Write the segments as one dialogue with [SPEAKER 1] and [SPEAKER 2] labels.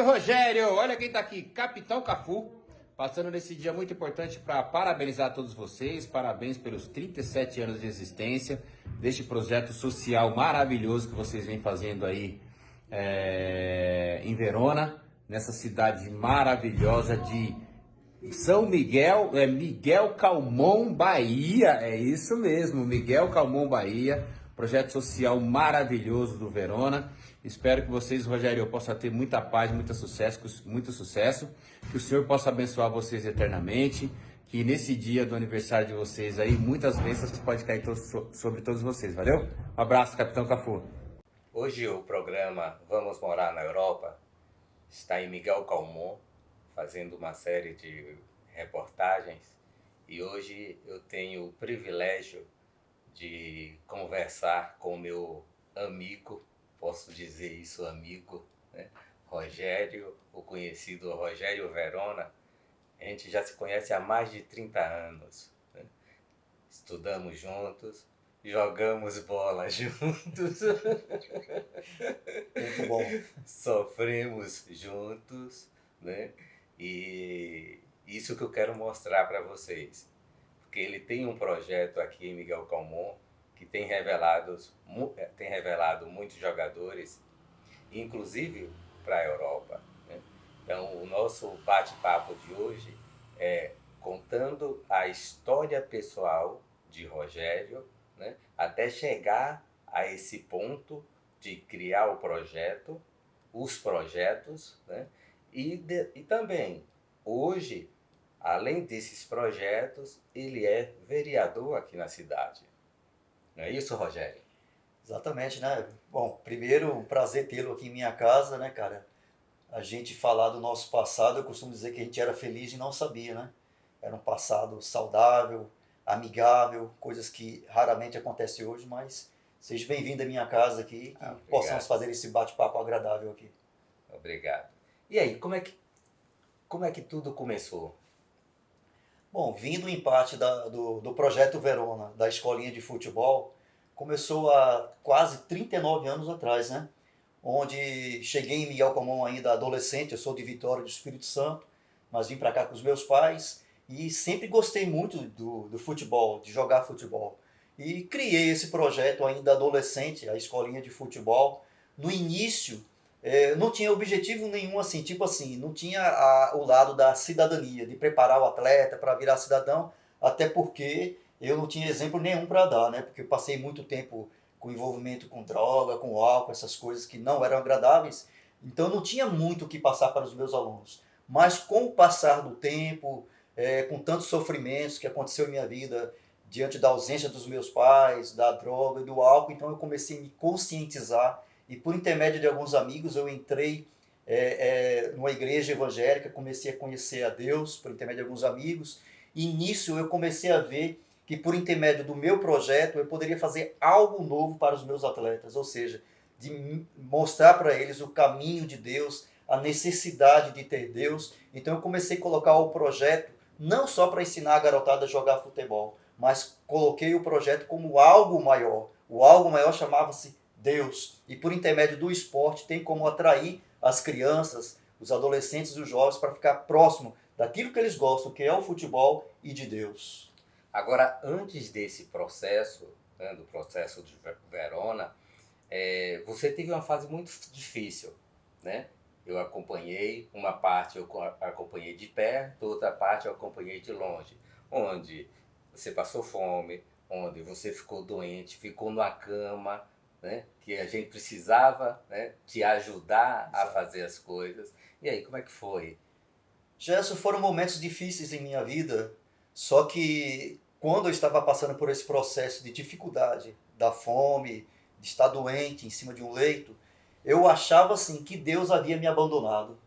[SPEAKER 1] Rogério! Olha quem tá aqui, Capitão Cafu, passando nesse dia muito importante para parabenizar todos vocês. Parabéns pelos 37 anos de existência deste projeto social maravilhoso que vocês vêm fazendo aí em Verona, nessa cidade maravilhosa de São Miguel, Miguel Calmon, Bahia, é isso mesmo, Miguel Calmon, Bahia, projeto social maravilhoso do Verona. Espero que vocês, Rogério, possam ter muita paz, muito sucesso, que o Senhor possa abençoar vocês eternamente, que nesse dia do aniversário de vocês aí, muitas bênçãos podem cair sobre todos vocês, valeu? Um abraço, Capitão Cafu.
[SPEAKER 2] Hoje o programa Vamos Morar na Europa está em Miguel Calmon, fazendo uma série de reportagens, e hoje eu tenho o privilégio de conversar com o meu amigo, posso dizer isso, amigo, né? Rogério, o conhecido Rogério Verona. A gente já se conhece há mais de 30 anos, né? Estudamos juntos, jogamos bola juntos,
[SPEAKER 3] Muito bom.
[SPEAKER 2] sofremos juntos, né? E isso que eu quero mostrar para vocês, porque ele tem um projeto aqui em Miguel Calmon que tem revelado muitos jogadores, inclusive para a Europa, né? Então, o nosso bate-papo de hoje é contando a história pessoal de Rogério, né, até chegar a esse ponto de criar o projeto, os projetos, né, e também, hoje, além desses projetos, ele é vereador aqui na cidade. Não é isso, Rogério?
[SPEAKER 3] Exatamente, né? Bom, primeiro, um prazer tê-lo aqui em minha casa, né, cara? A gente falar do nosso passado, eu costumo dizer que a gente era feliz e não sabia, né? Era um passado saudável, amigável, coisas que raramente acontecem hoje, mas seja bem-vindo à minha casa aqui, que possamos fazer esse bate-papo agradável aqui.
[SPEAKER 2] Obrigado. E aí, como é que tudo começou?
[SPEAKER 3] Bom, vindo em parte do Projeto Verona, da escolinha de futebol, começou há quase 39 anos atrás, né? Onde cheguei em Miguel Calmon ainda adolescente, eu sou de Vitória do Espírito Santo, mas vim para cá com os meus pais e sempre gostei muito do futebol, de jogar futebol. E criei esse projeto ainda adolescente, a escolinha de futebol. No início, não tinha objetivo nenhum assim, tipo assim, não tinha o lado da cidadania, de preparar o atleta para virar cidadão, até porque eu não tinha exemplo nenhum para dar, né? Porque eu passei muito tempo com envolvimento com droga, com álcool, essas coisas que não eram agradáveis, então não tinha muito o que passar para os meus alunos. Mas com o passar do tempo, com tantos sofrimentos que aconteceu em minha vida, diante da ausência dos meus pais, da droga e do álcool, então eu comecei a me conscientizar e por intermédio de alguns amigos eu entrei numa igreja evangélica, comecei a conhecer a Deus por intermédio de alguns amigos, e nisso eu comecei a ver que por intermédio do meu projeto eu poderia fazer algo novo para os meus atletas, ou seja, de mostrar para eles o caminho de Deus, a necessidade de ter Deus. Então eu comecei a colocar o projeto não só para ensinar a garotada a jogar futebol, mas coloquei o projeto como algo maior. O algo maior chamava-se Deus. E por intermédio do esporte tem como atrair as crianças, os adolescentes e os jovens para ficar próximo daquilo que eles gostam, que é o futebol e de Deus.
[SPEAKER 2] Agora, antes desse processo, né, do processo de Verona, você teve uma fase muito difícil, né? Eu acompanhei, uma parte eu acompanhei de perto, outra parte eu acompanhei de longe, onde você passou fome, onde você ficou doente, ficou numa cama, né, que a gente precisava, né, te ajudar a fazer as coisas. E aí, como é que foi?
[SPEAKER 3] Gerson, foram momentos difíceis em minha vida, só que quando eu estava passando por esse processo de dificuldade, da fome, de estar doente em cima de um leito, eu achava assim que Deus havia me abandonado.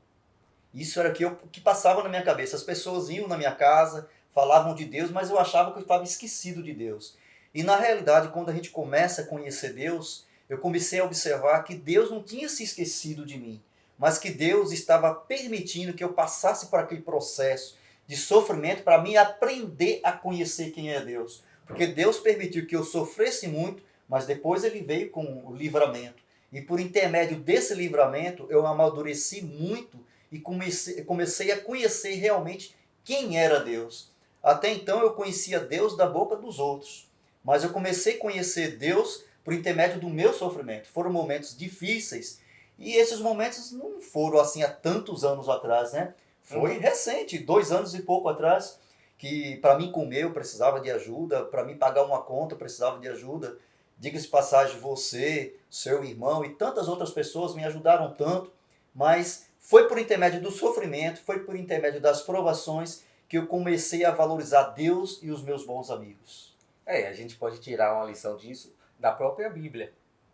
[SPEAKER 3] Isso era o que passava na minha cabeça. As pessoas iam na minha casa, falavam de Deus, mas eu achava que eu estava esquecido de Deus. E na realidade, quando a gente começa a conhecer Deus, eu comecei a observar que Deus não tinha se esquecido de mim, mas que Deus estava permitindo que eu passasse por aquele processo de sofrimento para mim aprender a conhecer quem é Deus. Porque Deus permitiu que eu sofresse muito, mas depois ele veio com o livramento. E por intermédio desse livramento, eu amadureci muito e comecei a conhecer realmente quem era Deus. Até então eu conhecia Deus da boca dos outros, mas eu comecei a conhecer Deus por intermédio do meu sofrimento. Foram momentos difíceis e esses momentos não foram assim há tantos anos atrás, né? Foi recente, 2 anos e pouco atrás, que para mim comer eu precisava de ajuda, para mim pagar uma conta eu precisava de ajuda. Diga-se de passagem, você, seu irmão e tantas outras pessoas me ajudaram tanto, mas foi por intermédio do sofrimento, foi por intermédio das provações que eu comecei a valorizar Deus e os meus bons amigos.
[SPEAKER 2] A gente pode tirar uma lição disso da própria Bíblia,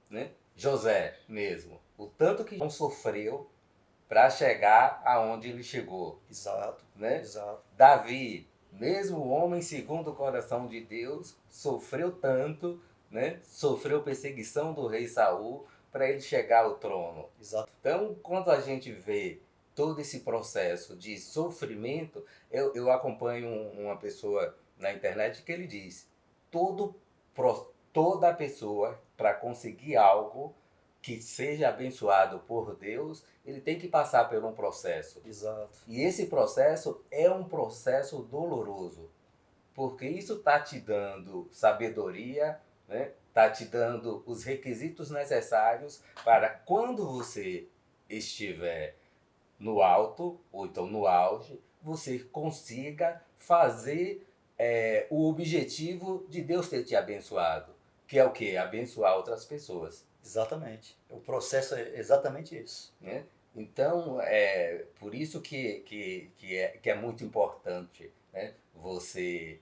[SPEAKER 2] né? José mesmo, o tanto que não sofreu para chegar aonde ele chegou.
[SPEAKER 3] Exato,
[SPEAKER 2] né?
[SPEAKER 3] exato.
[SPEAKER 2] Davi, mesmo homem segundo o coração de Deus, sofreu tanto, né? Sofreu perseguição do rei Saul para ele chegar ao trono.
[SPEAKER 3] Exato.
[SPEAKER 2] Então, quando a gente vê todo esse processo de sofrimento, eu acompanho uma pessoa na internet que ele diz: toda pessoa, para conseguir algo que seja abençoado por Deus, ele tem que passar por um processo.
[SPEAKER 3] Exato.
[SPEAKER 2] E esse processo é um processo doloroso, porque isso está te dando sabedoria, né? Está te dando os requisitos necessários para quando você estiver no alto, ou então no auge, você consiga fazer o objetivo de Deus ter te abençoado, que é o quê? Abençoar outras pessoas.
[SPEAKER 3] Exatamente. O processo é exatamente isso.
[SPEAKER 2] Né? Então, por isso que é muito importante, né? Você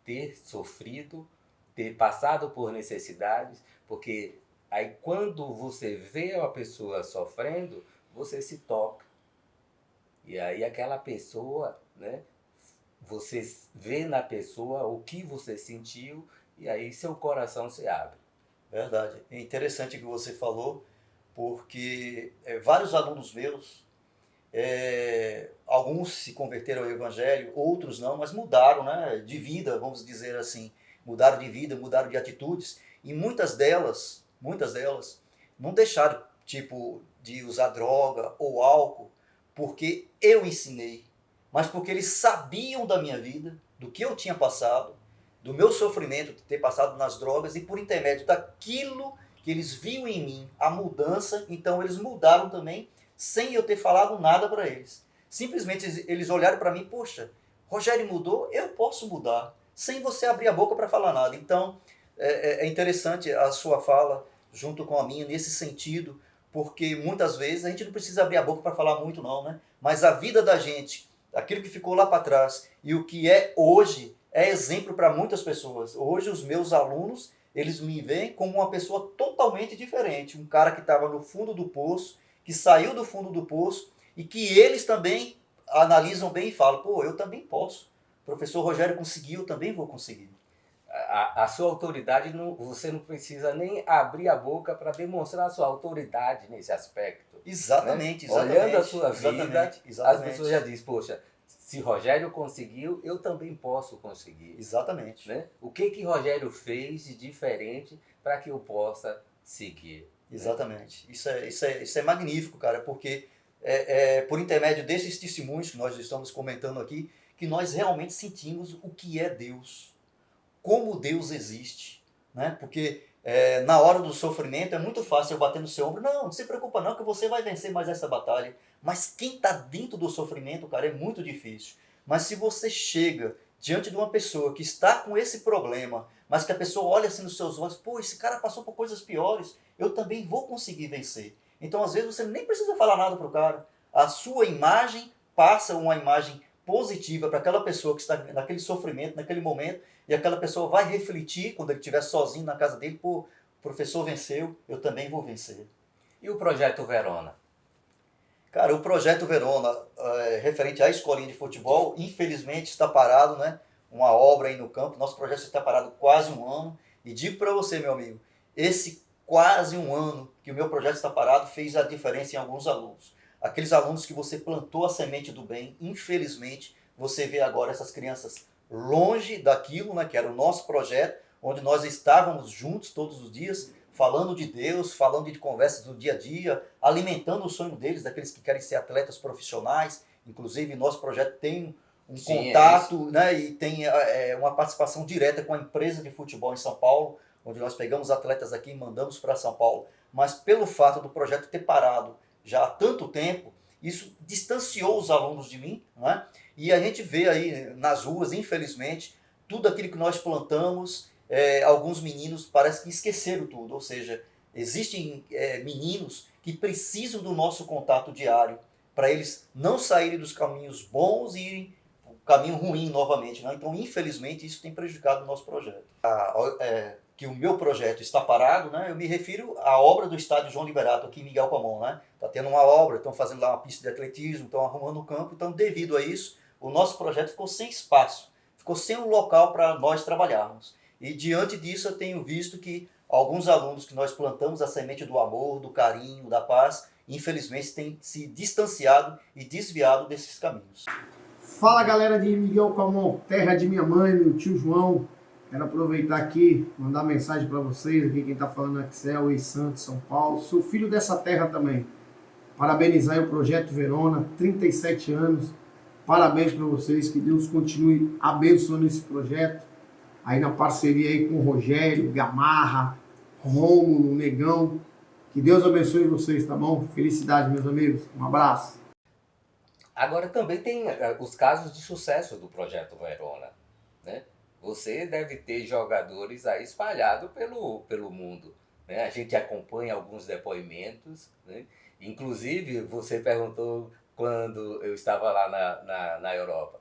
[SPEAKER 2] ter sofrido, ter passado por necessidades, porque aí quando você vê a pessoa sofrendo, você se toca. E aí aquela pessoa, né? Você vê na pessoa o que você sentiu e aí seu coração se abre.
[SPEAKER 3] Verdade. É interessante o que você falou, porque vários alunos meus, alguns se converteram ao Evangelho, outros não, mas mudaram, né, de vida, vamos dizer assim. Mudaram de vida, mudaram de atitudes. E muitas delas não deixaram, tipo, de usar droga ou álcool, porque eu ensinei, mas porque eles sabiam da minha vida, do que eu tinha passado, do meu sofrimento de ter passado nas drogas, e por intermédio daquilo que eles viam em mim, a mudança, então eles mudaram também, sem eu ter falado nada para eles. Simplesmente eles olharam para mim: poxa, Rogério mudou, eu posso mudar, sem você abrir a boca para falar nada. Então é interessante a sua fala, junto com a minha, nesse sentido, porque muitas vezes a gente não precisa abrir a boca para falar muito não, né? Mas a vida da gente, aquilo que ficou lá para trás e o que é hoje, é exemplo para muitas pessoas. Hoje os meus alunos, eles me veem como uma pessoa totalmente diferente. Um cara que estava no fundo do poço, que saiu do fundo do poço e que eles também analisam bem e falam: pô, eu também posso. O professor Rogério conseguiu, eu também vou conseguir.
[SPEAKER 2] A sua autoridade, você não precisa nem abrir a boca para demonstrar a sua autoridade nesse aspecto.
[SPEAKER 3] Exatamente,
[SPEAKER 2] né?
[SPEAKER 3] exatamente.
[SPEAKER 2] Olhando a sua vida,
[SPEAKER 3] exatamente.
[SPEAKER 2] as pessoas já dizem: poxa, se Rogério conseguiu, eu também posso conseguir.
[SPEAKER 3] Exatamente.
[SPEAKER 2] Né? O que Rogério fez de diferente para que eu possa seguir?
[SPEAKER 3] Exatamente. Né? Isso é magnífico, cara, porque por intermédio desses testemunhos que nós estamos comentando aqui, que nós realmente sentimos o que é Deus, como Deus existe, né? Porque na hora do sofrimento é muito fácil eu bater no seu ombro: não se preocupa não, que você vai vencer mais essa batalha. Mas quem está dentro do sofrimento, cara, é muito difícil. Mas se você chega diante de uma pessoa que está com esse problema, mas que a pessoa olha assim nos seus olhos: pô, esse cara passou por coisas piores, eu também vou conseguir vencer. Então às vezes você nem precisa falar nada para o cara. A sua imagem passa uma imagem positiva para aquela pessoa que está naquele sofrimento, naquele momento, e aquela pessoa vai refletir quando ele estiver sozinho na casa dele: pô, o professor venceu, eu também vou vencer.
[SPEAKER 2] E o Projeto Verona?
[SPEAKER 3] Cara, o Projeto Verona, referente à escolinha de futebol, infelizmente está parado, né? Uma obra aí no campo. Nosso projeto está parado quase 1 ano. E digo para você, meu amigo, esse quase 1 ano que o meu projeto está parado fez a diferença em alguns alunos. Aqueles alunos que você plantou a semente do bem, infelizmente, você vê agora essas crianças longe daquilo, né, que era o nosso projeto, onde nós estávamos juntos todos os dias, falando de Deus, falando de conversas do dia a dia, alimentando o sonho deles, daqueles que querem ser atletas profissionais. Inclusive, nosso projeto tem um
[SPEAKER 2] Sim,
[SPEAKER 3] contato, né, e tem uma participação direta com a empresa de futebol em São Paulo, onde nós pegamos atletas aqui e mandamos para São Paulo. Mas pelo fato do projeto ter parado já há tanto tempo, isso distanciou os alunos de mim, né? E a gente vê aí nas ruas, infelizmente, tudo aquilo que nós plantamos, alguns meninos parece que esqueceram tudo, ou seja, existem meninos que precisam do nosso contato diário para eles não saírem dos caminhos bons e irem para o caminho ruim novamente, né? Então, infelizmente, isso tem prejudicado o nosso projeto. Que o meu projeto está parado, né? Eu me refiro à obra do estádio João Liberato aqui em Miguel Comum, né? Está tendo uma obra, estão fazendo lá uma pista de atletismo, estão arrumando o campo, então devido a isso, o nosso projeto ficou sem espaço, ficou sem um local para nós trabalharmos. E diante disso eu tenho visto que alguns alunos que nós plantamos a semente do amor, do carinho, da paz, infelizmente têm se distanciado e desviado desses caminhos.
[SPEAKER 4] Fala galera de Miguel Comum, terra de minha mãe, meu tio João. Quero aproveitar aqui, mandar mensagem para vocês, aqui quem está falando é Axel, ex-Santos, São Paulo. Sou filho dessa terra também. Parabenizar o Projeto Verona, 37 anos. Parabéns para vocês, que Deus continue abençoando esse projeto. Aí na parceria aí com o Rogério, Gamarra, Rômulo, Negão. Que Deus abençoe vocês, tá bom? Felicidade, meus amigos. Um abraço.
[SPEAKER 2] Agora também tem os casos de sucesso do Projeto Verona, né? Você deve ter jogadores aí espalhados pelo mundo, né? A gente acompanha alguns depoimentos, né? Inclusive, você perguntou quando eu estava lá na Europa,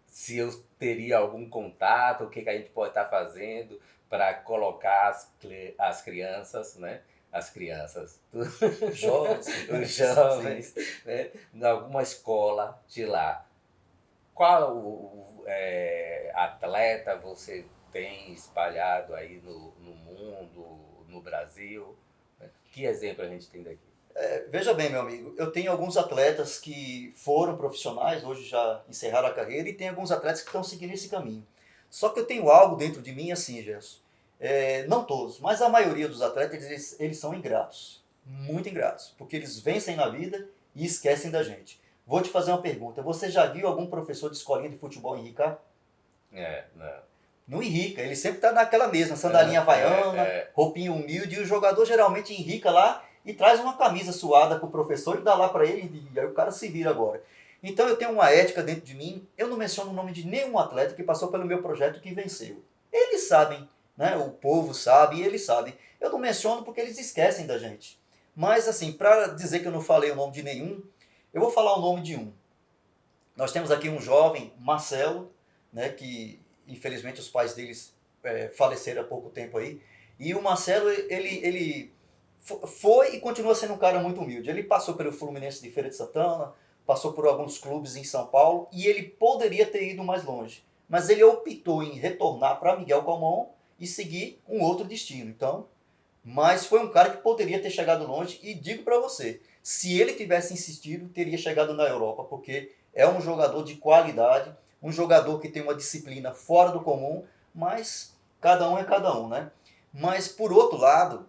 [SPEAKER 2] se eu teria algum contato, o que a gente pode estar fazendo para colocar as crianças, né? As crianças,
[SPEAKER 3] Jovens,
[SPEAKER 2] os jovens, né? Em alguma escola de lá. Qual atleta você tem espalhado aí no mundo, no Brasil? Né? Que exemplo a gente tem daqui?
[SPEAKER 3] Veja bem, meu amigo, eu tenho alguns atletas que foram profissionais, hoje já encerraram a carreira, e tem alguns atletas que estão seguindo esse caminho. Só que eu tenho algo dentro de mim assim, Gerson. Não todos, mas a maioria dos atletas, eles são ingratos. Muito ingratos. Porque eles vencem na vida e esquecem da gente. Vou te fazer uma pergunta. Você já viu algum professor de escolinha de futebol enricar?
[SPEAKER 2] Não.
[SPEAKER 3] Não enrica. Ele sempre está naquela mesma, sandalinha havaiana, roupinha humilde. E o jogador geralmente enrica lá e traz uma camisa suada para o professor e dá lá para ele. E aí o cara se vira agora. Então eu tenho uma ética dentro de mim. Eu não menciono o nome de nenhum atleta que passou pelo meu projeto que venceu. Eles sabem, né? O povo sabe e eles sabem. Eu não menciono porque eles esquecem da gente. Mas assim, para dizer que eu não falei o nome de nenhum, eu vou falar o nome de um. Nós temos aqui um jovem, Marcelo, né, que infelizmente os pais deles faleceram há pouco tempo aí. E o Marcelo, ele foi e continua sendo um cara muito humilde. Ele passou pelo Fluminense de Feira de Santana, passou por alguns clubes em São Paulo e ele poderia ter ido mais longe. Mas ele optou em retornar para Miguel Comum e seguir um outro destino. Então, mas foi um cara que poderia ter chegado longe e digo para você, se ele tivesse insistido, teria chegado na Europa, porque é um jogador de qualidade, um jogador que tem uma disciplina fora do comum, mas cada um é cada um, né? Mas por outro lado,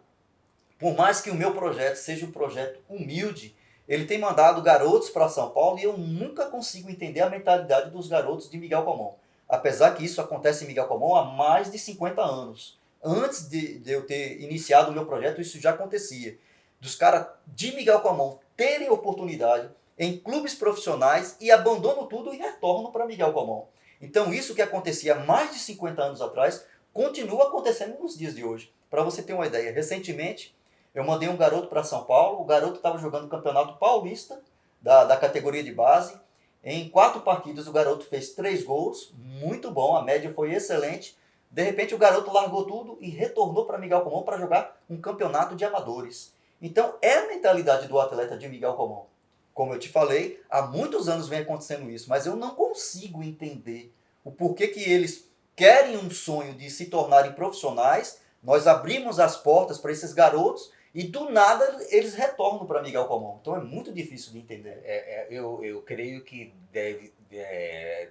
[SPEAKER 3] por mais que o meu projeto seja um projeto humilde, ele tem mandado garotos para São Paulo e eu nunca consigo entender a mentalidade dos garotos de Miguel Comum. Apesar que isso acontece em Miguel Comum há mais de 50 anos. Antes de eu ter iniciado o meu projeto, isso já acontecia. Dos caras de Miguel Comum terem oportunidade em clubes profissionais e abandonam tudo e retornam para Miguel Comum. Então isso que acontecia há mais de 50 anos atrás, continua acontecendo nos dias de hoje. Para você ter uma ideia, recentemente eu mandei um garoto para São Paulo, o garoto estava jogando o Campeonato Paulista da categoria de base. Em 4 partidas o garoto fez 3 gols, muito bom, a média foi excelente. De repente o garoto largou tudo e retornou para Miguel Comum para jogar um campeonato de amadores. Então é a mentalidade do atleta de Miguel Comum. Como eu te falei, há muitos anos vem acontecendo isso, mas eu não consigo entender o porquê que eles querem um sonho de se tornarem profissionais. Nós abrimos as portas para esses garotos e do nada eles retornam para Miguel Comum. Então é muito difícil de entender.
[SPEAKER 2] Eu creio que deve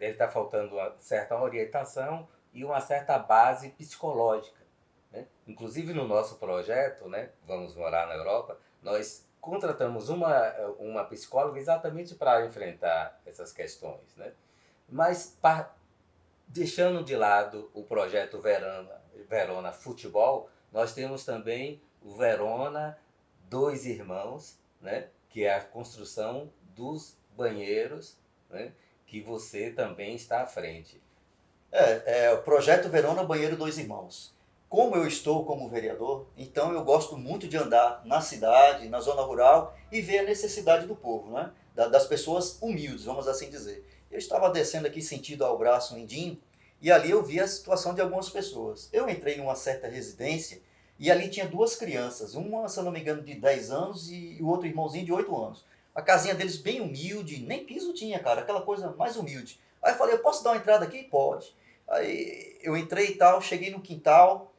[SPEAKER 2] estar faltando uma certa orientação e uma certa base psicológica, né? Inclusive no nosso projeto, né, Vamos Morar na Europa, nós contratamos uma psicóloga exatamente para enfrentar essas questões, né? Mas deixando de lado o projeto Verona Futebol, nós temos também o Verona Dois Irmãos, né? Que é a construção dos banheiros, né? Que você também está à frente.
[SPEAKER 3] É o Projeto Verona Banheiro Dois Irmãos. Como eu estou como vereador, então eu gosto muito de andar na cidade, na zona rural e ver a necessidade do povo, né? Das pessoas humildes, vamos assim dizer. Eu estava descendo aqui sentido ao Braço Mindinho e ali eu vi a situação de algumas pessoas. Eu entrei numa certa residência e ali tinha duas crianças, uma, se eu não me engano, de 10 anos e o outro irmãozinho de 8 anos. A casinha deles bem humilde, nem piso tinha, cara, aquela coisa mais humilde. Aí eu falei, eu posso dar uma entrada aqui? Pode. Aí eu entrei e tal, cheguei no quintal,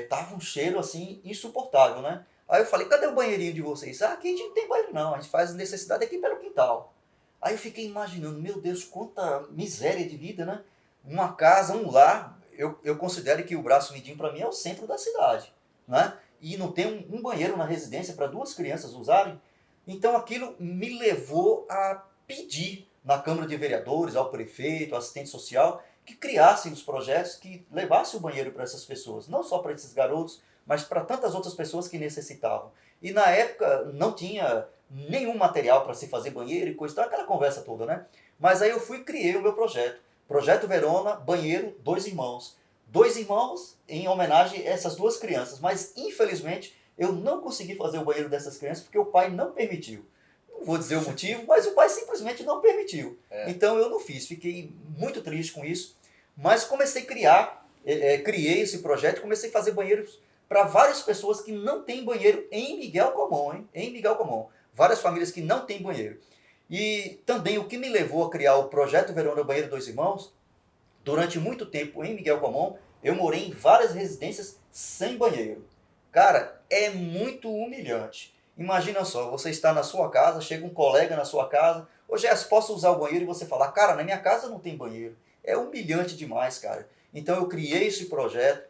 [SPEAKER 3] tava um cheiro assim insuportável, né? Aí eu falei, cadê o banheirinho de vocês? Ah, aqui a gente não tem banheiro não, a gente faz necessidade aqui pelo quintal. Aí eu fiquei imaginando, meu Deus, quanta miséria de vida, né? Uma casa, um lar, eu considero que o Braço Mindinho para mim é o centro da cidade, né? E não tem um banheiro na residência para duas crianças usarem. Então aquilo me levou a pedir na Câmara de Vereadores, ao prefeito, ao assistente social, que criassem os projetos que levassem o banheiro para essas pessoas, não só para esses garotos, mas para tantas outras pessoas que necessitavam. E na época não tinha nenhum material para se fazer banheiro e coisa, então aquela conversa toda, né? Mas aí eu fui e criei o meu projeto. Projeto Verona, Banheiro Dois Irmãos. Dois irmãos em homenagem a essas duas crianças, mas infelizmente eu não consegui fazer o banheiro dessas crianças porque o pai não permitiu. Não vou dizer o motivo, mas o pai simplesmente não permitiu. Então eu não fiz, fiquei muito triste com isso. Mas comecei a criei esse projeto, comecei a fazer banheiros para várias pessoas que não têm banheiro em Miguel Comum, hein? Em Miguel Comum. Várias famílias que não têm banheiro. E também o que me levou a criar o Projeto Verona Banheiro Dois Irmãos, durante muito tempo em Miguel Comum, eu morei em várias residências sem banheiro. Cara, é muito humilhante. Imagina só, você está na sua casa, chega um colega na sua casa, ô Jess, posso usar o banheiro? E você fala, cara, na minha casa não tem banheiro. É humilhante demais, cara. Então eu criei esse projeto,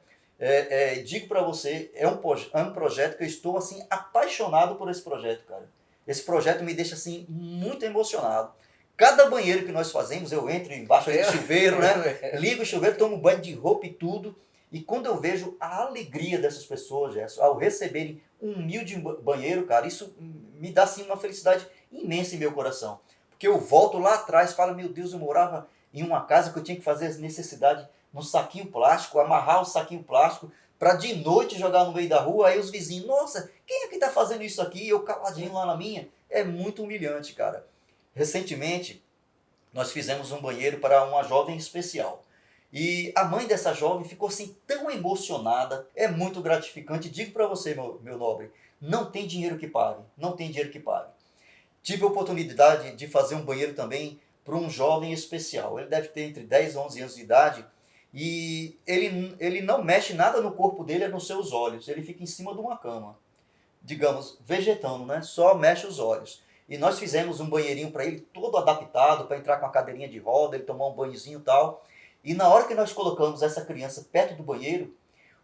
[SPEAKER 3] digo para você, é um projeto que eu estou assim apaixonado por esse projeto, cara. Esse projeto me deixa assim muito emocionado. Cada banheiro que nós fazemos, eu entro embaixo do chuveiro, né? Ligo o chuveiro, tomo banho de roupa e tudo. E quando eu vejo a alegria dessas pessoas, Gerson, ao receberem um humilde banheiro, cara, isso me dá assim uma felicidade imensa em meu coração. Porque eu volto lá atrás e falo, meu Deus, eu morava em uma casa que eu tinha que fazer as necessidades no saquinho plástico, amarrar o saquinho plástico para de noite jogar no meio da rua. Aí os vizinhos, nossa, quem é que está fazendo isso aqui? E eu caladinho lá na minha. É muito humilhante, cara. Recentemente, nós fizemos um banheiro para uma jovem especial. E a mãe dessa jovem ficou assim tão emocionada, é muito gratificante. Digo para você, meu nobre, não tem dinheiro que pague, não tem dinheiro que pague. Tive a oportunidade de fazer um banheiro também para um jovem especial. Ele deve ter entre 10 e 11 anos de idade e ele não mexe nada no corpo dele, a não ser os olhos. Ele fica em cima de uma cama, digamos, vegetando, né? Só mexe os olhos. E nós fizemos um banheirinho para ele todo adaptado, para entrar com a cadeirinha de roda, ele tomar um banhozinho e tal. E na hora que nós colocamos essa criança perto do banheiro,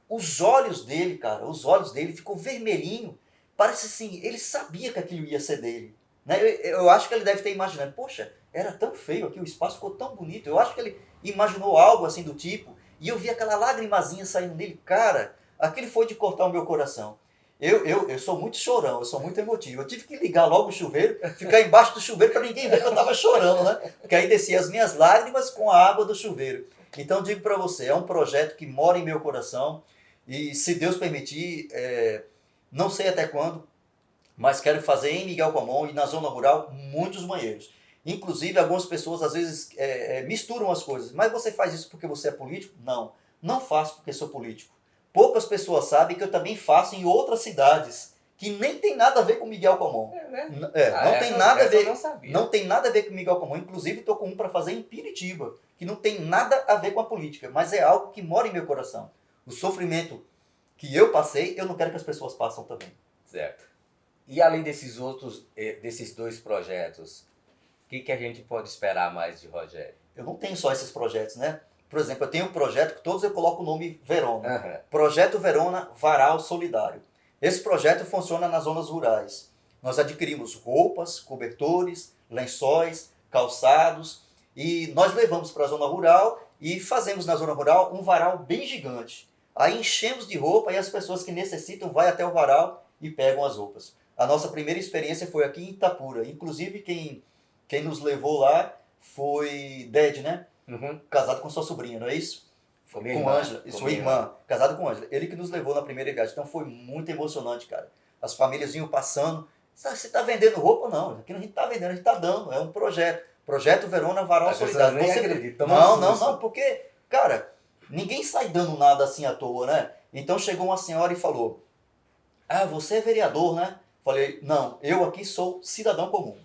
[SPEAKER 3] os olhos dele, cara, os olhos dele ficou vermelhinho. Parece assim, ele sabia que aquilo ia ser dele. Né? Eu acho que ele deve ter imaginado, poxa, era tão feio aqui, o espaço ficou tão bonito. Eu acho que ele imaginou algo assim do tipo, e eu vi aquela lagrimazinha saindo dele. Cara, aquele foi de cortar o meu coração. Eu sou muito chorão, eu sou muito emotivo. Eu tive que ligar logo o chuveiro, ficar embaixo do chuveiro para ninguém ver que eu estava chorando, né? Porque aí descia as minhas lágrimas com a água do chuveiro. Então digo para você, é um projeto que mora em meu coração e se Deus permitir, não sei até quando, mas quero fazer em Miguel Comum e na zona rural muitos banheiros. Inclusive algumas pessoas às vezes misturam as coisas. Mas você faz isso porque você é político? Não, não faço porque sou político. Poucas pessoas sabem que eu também faço em outras cidades, que nem tem nada a ver com Miguel Comum. Não tem nada a ver. Não tem nada a ver com Miguel Comum. Inclusive estou com um para fazer em Piritiba, que não tem nada a ver com a política, mas é algo que mora em meu coração. O sofrimento que eu passei, eu não quero que as pessoas passem também.
[SPEAKER 2] Certo. E além desses dois projetos, o que a gente pode esperar mais de Rogério?
[SPEAKER 3] Eu não tenho só esses projetos, né? Por exemplo, eu tenho um projeto que todos eu coloco o nome Verona.
[SPEAKER 2] Aham.
[SPEAKER 3] Projeto Verona Varal Solidário. Esse projeto funciona nas zonas rurais. Nós adquirimos roupas, cobertores, lençóis, calçados e nós levamos para a zona rural e fazemos na zona rural um varal bem gigante. Aí enchemos de roupa e as pessoas que necessitam vão até o varal e pegam as roupas. A nossa primeira experiência foi aqui em Itapura. Inclusive quem nos levou lá foi Ded, né?
[SPEAKER 2] Uhum.
[SPEAKER 3] Casado com sua sobrinha, não é isso?
[SPEAKER 2] Com minha
[SPEAKER 3] Com
[SPEAKER 2] irmã.
[SPEAKER 3] Ângela, e sua irmã, casado com Ângela. Ele que nos levou na primeira viagem. Então foi muito emocionante, cara. As famílias vinham passando. Você está vendendo roupa? Não, aqui a gente está vendendo, a gente está dando. É um projeto. Projeto Verona Varal
[SPEAKER 2] As pessoas
[SPEAKER 3] Solidário.
[SPEAKER 2] nem
[SPEAKER 3] Você-
[SPEAKER 2] acreditam,
[SPEAKER 3] Não,
[SPEAKER 2] mas
[SPEAKER 3] não, não, porque, cara, ninguém sai dando nada assim à toa, né? Então chegou uma senhora e falou: Ah, você é vereador, né? Falei: Não, eu aqui sou cidadão comum.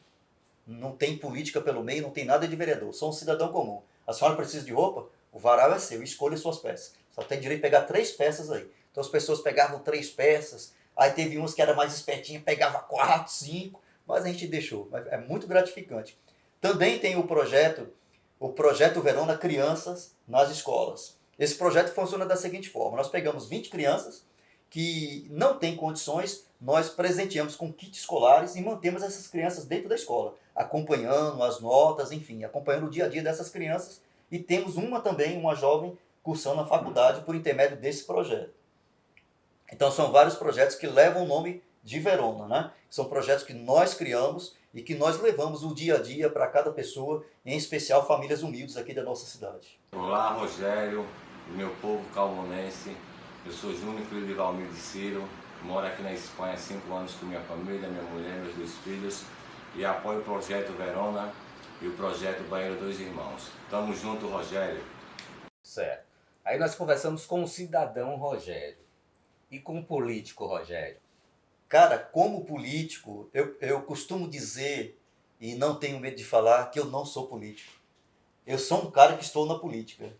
[SPEAKER 3] Não tem política pelo meio, não tem nada de vereador. Sou um cidadão comum. A senhora precisa de roupa? O varal é seu, escolha suas peças. Só tem direito de pegar 3 peças aí. Então as pessoas pegavam 3 peças, aí teve uns que era mais espertinha, pegava 4, 5, mas a gente deixou. Mas é muito gratificante. Também tem o projeto Verona Crianças nas Escolas. Esse projeto funciona da seguinte forma: nós pegamos 20 crianças que não têm condições, nós presenteamos com kits escolares e mantemos essas crianças dentro da escola, acompanhando as notas, enfim, acompanhando o dia a dia dessas crianças. E temos uma jovem cursando a faculdade por intermédio desse projeto. Então são vários projetos que levam o nome de Verona, né? São projetos que nós criamos e que nós levamos o dia a dia para cada pessoa, em especial famílias humildes aqui da nossa cidade.
[SPEAKER 5] Olá, Rogério, meu povo calmonense. Eu sou Júnior, filho de Valmir de Ciro. Moro aqui na Espanha há 5 anos com minha família, minha mulher, meus 2 filhos. E apoio o Projeto Verona e o Projeto Banheiro Dois Irmãos. Tamo junto, Rogério.
[SPEAKER 2] Certo. Aí nós conversamos com o cidadão Rogério. E com o político Rogério.
[SPEAKER 3] Cara, como político, eu costumo dizer, e não tenho medo de falar, que eu não sou político. Eu sou um cara que estou na política.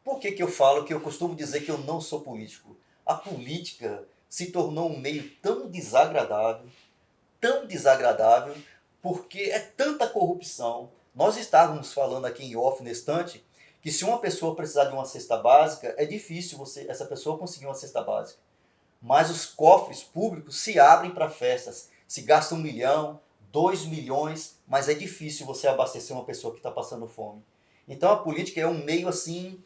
[SPEAKER 3] Por que eu falo que eu costumo dizer que eu não sou político? A política se tornou um meio tão desagradável, porque é tanta corrupção. Nós estávamos falando aqui em off na estante, que se uma pessoa precisar de uma cesta básica, é difícil essa pessoa conseguir uma cesta básica. Mas os cofres públicos se abrem para festas. Se gasta 1 milhão, 2 milhões, mas é difícil você abastecer uma pessoa que está passando fome. Então a política é um meio assim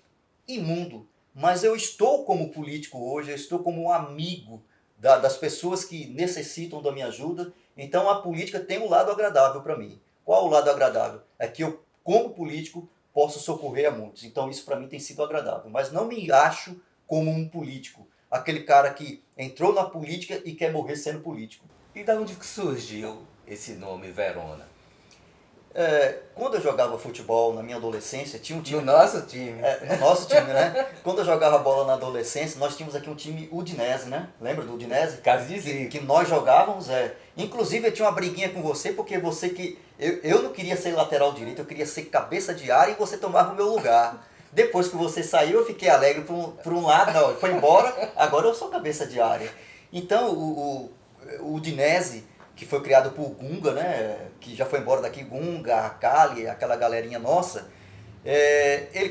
[SPEAKER 3] imundo. Mas eu estou como político hoje, eu estou como um amigo das pessoas que necessitam da minha ajuda. Então a política tem um lado agradável para mim. Qual o lado agradável? É que eu, como político, posso socorrer a muitos. Então isso para mim tem sido agradável. Mas não me acho como um político. Aquele cara que entrou na política e quer morrer sendo político.
[SPEAKER 2] E da onde que surgiu esse nome Verona?
[SPEAKER 3] Quando eu jogava futebol na minha adolescência, tinha um time...
[SPEAKER 2] No nosso time.
[SPEAKER 3] No nosso time, né? Quando eu jogava bola na adolescência, nós tínhamos aqui um time Udinese, né? Lembra do Udinese?
[SPEAKER 2] Caso de Zico.
[SPEAKER 3] Que nós jogávamos, Inclusive eu tinha uma briguinha com você, porque você que... Eu não queria ser lateral direito, eu queria ser cabeça de área e você tomava o meu lugar. Depois que você saiu, eu fiquei alegre por um lado, não, foi embora, agora eu sou cabeça de área. Então, o Udinese, que foi criado por Gunga, né, que já foi embora daqui, Gunga, Akali, aquela galerinha nossa,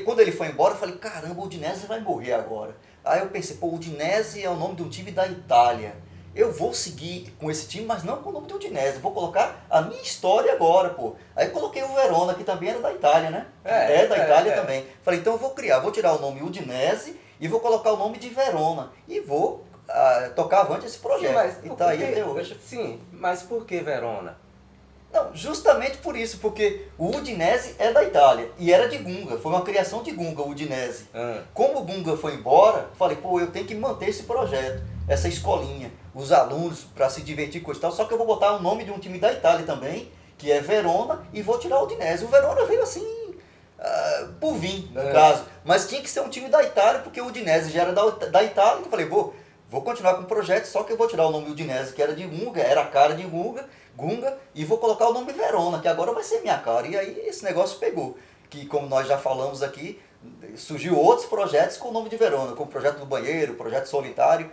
[SPEAKER 3] quando ele foi embora, eu falei: caramba, o Udinese vai morrer agora. Aí eu pensei: o Udinese é o nome de um time da Itália. Eu vou seguir com esse time, mas não com o nome do Udinese. Vou colocar a minha história agora, pô. Aí eu coloquei o Verona, que também era da Itália, né? Da Itália também. Falei: então eu vou tirar o nome Udinese e vou colocar o nome de Verona. E vou tocar avante esse projeto.
[SPEAKER 2] Sim,
[SPEAKER 3] e tá aí até hoje.
[SPEAKER 2] Sim, mas por que Verona?
[SPEAKER 3] Não, justamente por isso, porque o Udinese é da Itália e era de Gunga. Foi uma criação de Gunga, o Udinese. Como o Gunga foi embora, falei: eu tenho que manter esse projeto, essa escolinha, os alunos, para se divertir com isso e tal. Só que eu vou botar o nome de um time da Itália também, que é Verona, e vou tirar o Udinese. O Verona veio assim, por vir, no caso. Mas tinha que ser um time da Itália, porque o Udinese já era da Itália. Então eu falei: vou continuar com o projeto, só que eu vou tirar o nome Udinese, que era de Gunga, era a cara de Gunga, e vou colocar o nome Verona, que agora vai ser minha cara. E aí esse negócio pegou. Que, como nós já falamos aqui, surgiu outros projetos com o nome de Verona, como o projeto do banheiro, o projeto solidário,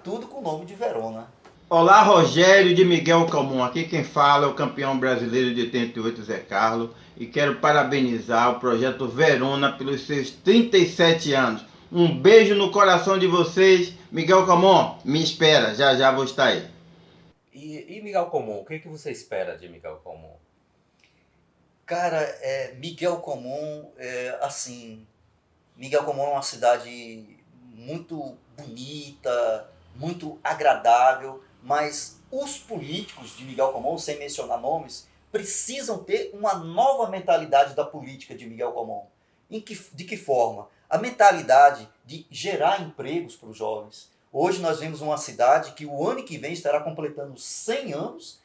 [SPEAKER 3] tudo com o nome de Verona.
[SPEAKER 6] Olá, Rogério de Miguel Calmon. Aqui quem fala é o campeão brasileiro de 88, Zé Carlos. E quero parabenizar o Projeto Verona pelos seus 37 anos. Um beijo no coração de vocês. Miguel Calmon, me espera, já já vou estar aí.
[SPEAKER 2] E Miguel Comum, o que você espera de Miguel Comum?
[SPEAKER 3] Cara, Miguel Comum, assim, Miguel Comum é uma cidade muito bonita, muito agradável, mas os políticos de Miguel Comum, sem mencionar nomes, precisam ter uma nova mentalidade da política de Miguel Comum. De que forma? A mentalidade de gerar empregos para os jovens. Hoje nós vemos uma cidade que o ano que vem estará completando 100 anos,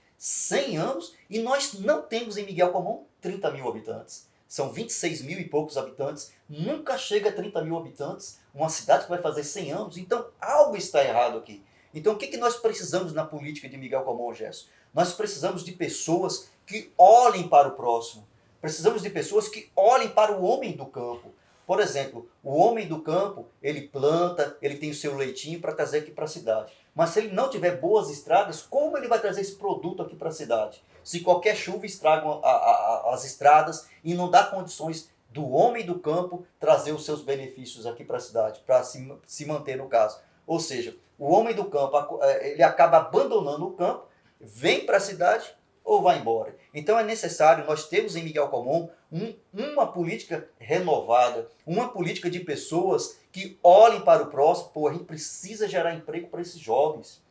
[SPEAKER 3] e nós não temos em Miguel Comum 30 mil habitantes. São 26 mil e poucos habitantes, nunca chega a 30 mil habitantes, uma cidade que vai fazer 100 anos, então algo está errado aqui. Então o que nós precisamos na política de Miguel Comum, Gerson? Nós precisamos de pessoas que olhem para o próximo, precisamos de pessoas que olhem para o homem do campo. Por exemplo, o homem do campo, ele planta, ele tem o seu leitinho para trazer aqui para a cidade. Mas se ele não tiver boas estradas, como ele vai trazer esse produto aqui para a cidade? Se qualquer chuva estraga as estradas e não dá condições do homem do campo trazer os seus benefícios aqui para a cidade, para se manter no caso. Ou seja, o homem do campo, ele acaba abandonando o campo, vem para a cidade ou vai embora. Então é necessário, nós temos em Miguel Comum uma política renovada, uma política de pessoas que olhem para o próximo. Pô, a gente precisa gerar emprego para esses jovens.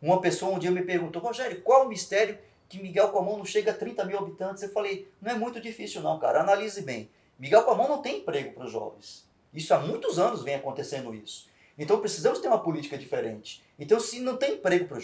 [SPEAKER 3] Uma pessoa um dia me perguntou: Rogério, qual o mistério que Miguel Comum não chega a 30 mil habitantes? Eu falei: não é muito difícil não, cara, analise bem. Miguel Comum não tem emprego para os jovens. Isso há muitos anos vem acontecendo isso. Então precisamos ter uma política diferente. Então, se não tem emprego para os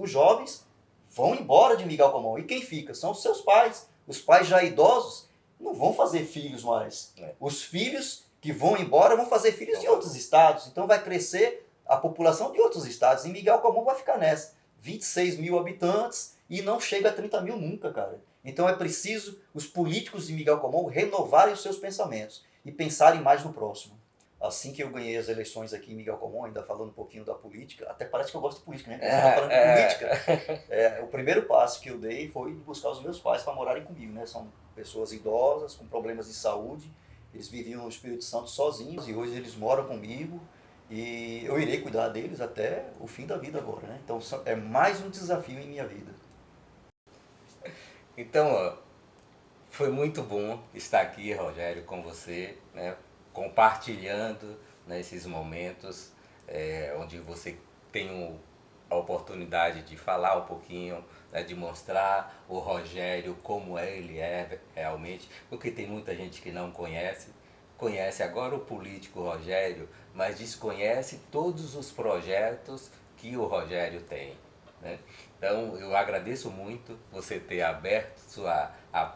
[SPEAKER 3] jovens vão embora de Miguel Comum. E quem fica? São os seus pais. Os pais já idosos não vão fazer filhos mais. Os filhos que vão embora vão fazer filhos de outros estados. Então vai crescer a população de outros estados. E Miguel Comum vai ficar nessa. 26 mil habitantes e não chega a 30 mil nunca, cara. Então é preciso os políticos de Miguel Comum renovarem os seus pensamentos e pensarem mais no próximo. Assim que eu ganhei as eleições aqui em Miguel Comum, ainda falando um pouquinho da política, até parece que eu gosto de política, né? Falando de política. O primeiro passo que eu dei foi buscar os meus pais para morarem comigo, né? São pessoas idosas, com problemas de saúde, eles viviam no Espírito Santo sozinhos e hoje eles moram comigo e eu irei cuidar deles até o fim da vida agora, né? Então é mais um desafio em minha vida.
[SPEAKER 2] Então, ó, foi muito bom estar aqui, Rogério, com você, né? Compartilhando nesses momentos onde você tem a oportunidade de falar um pouquinho, né, de mostrar o Rogério como ele é realmente, porque tem muita gente que não conhece agora o político Rogério, mas desconhece todos os projetos que o Rogério tem, né? Então eu agradeço muito você ter aberto a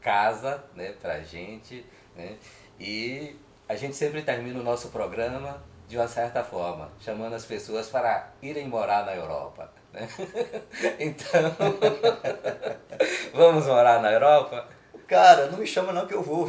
[SPEAKER 2] casa, né, pra gente, né? E a gente sempre termina o nosso programa de uma certa forma, chamando as pessoas para irem morar na Europa, né? Então, vamos morar na Europa?
[SPEAKER 3] Cara, não me chama não que eu vou.